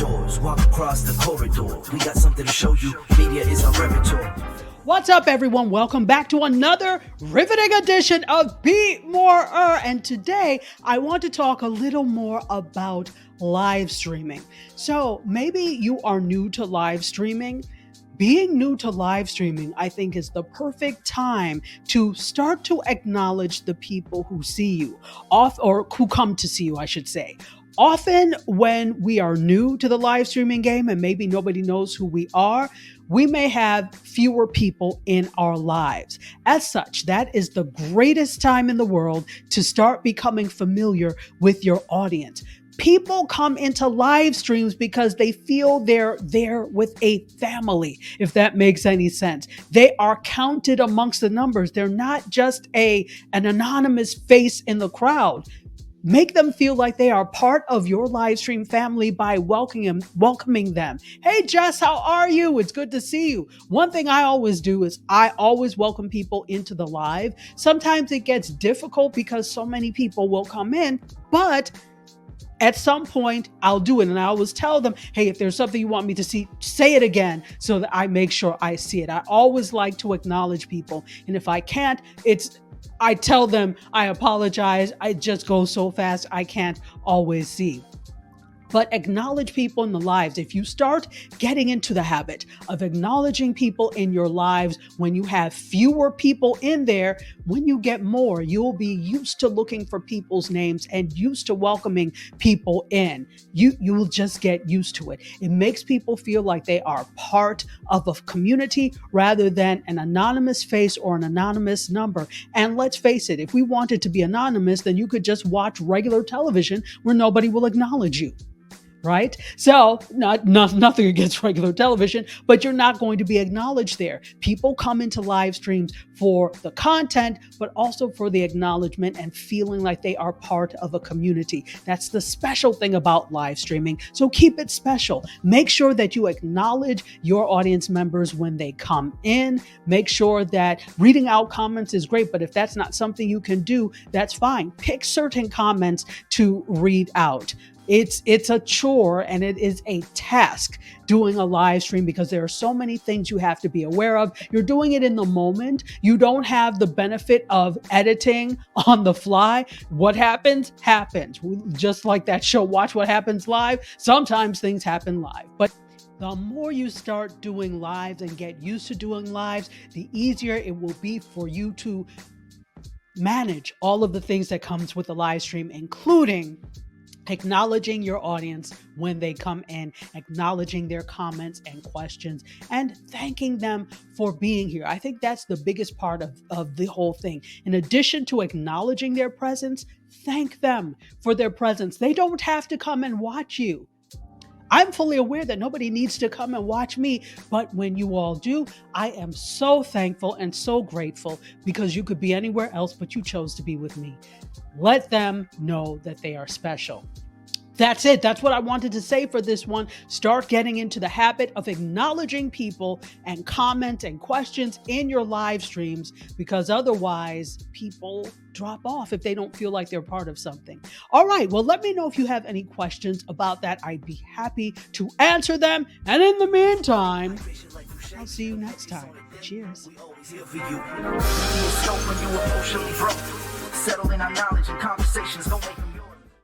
doors, walk across the corridor. We got something to show you. Media is our repertoire. What's up, everyone? Welcome back to another riveting edition of Be More. And today I want to talk a little more about live streaming. So maybe you are new to live streaming. Being new to live streaming, I think, is the perfect time to start to acknowledge the people who see you, or who come to see you, I should say. Often when we are new to the live streaming game and maybe nobody knows who we are, we may have fewer people in our lives. As such, that is the greatest time in the world to start becoming familiar with your audience. People come into live streams because they feel they're there with a family, if that makes any sense. They are counted amongst the numbers. They're not just an anonymous face in the crowd. Make them feel like they are part of your live stream family by welcoming them. Hey, Jess, how are you? It's good to see you. One thing I always do is I always welcome people into the live. Sometimes it gets difficult because so many people will come in, but at some point, I'll do it. And I always tell them, hey, if there's something you want me to see, say it again so that I make sure I see it. I always like to acknowledge people. And if I can't, I tell them, I apologize. I just go so fast, I can't always see. But acknowledge people in the lives. If you start getting into the habit of acknowledging people in your lives, when you have fewer people in there, when you get more, you'll be used to looking for people's names and used to welcoming people in. You will just get used to it. It makes people feel like they are part of a community rather than an anonymous face or an anonymous number. And let's face it, if we wanted to be anonymous, then you could just watch regular television where nobody will acknowledge you. Right? So nothing against regular television, but you're not going to be acknowledged there. People come into live streams for the content, but also for the acknowledgement and feeling like they are part of a community. That's the special thing about live streaming. So keep it special. Make sure that you acknowledge your audience members when they come in. Make sure that reading out comments is great, but if that's not something you can do, that's fine. Pick certain comments to read out. It's a chore and it is a task doing a live stream because there are so many things you have to be aware of. You're doing it in the moment. You don't have the benefit of editing on the fly. What happens. Just like that show, Watch What Happens Live. Sometimes things happen live, but the more you start doing lives and get used to doing lives, the easier it will be for you to manage all of the things that comes with the live stream, including acknowledging your audience when they come in, acknowledging their comments and questions, and thanking them for being here. I think that's the biggest part of the whole thing. In addition to acknowledging their presence, thank them for their presence. They don't have to come and watch you. I'm fully aware that nobody needs to come and watch me, but when you all do, I am so thankful and so grateful because you could be anywhere else, but you chose to be with me. Let them know that they are special. That's it. That's what I wanted to say for this one. Start getting into the habit of acknowledging people and comments and questions in your live streams, because otherwise people drop off if they don't feel like they're part of something. All right. Well, let me know if you have any questions about that. I'd be happy to answer them. And in the meantime, I'll see you next time. Cheers. Settle in our knowledge and conversations don't make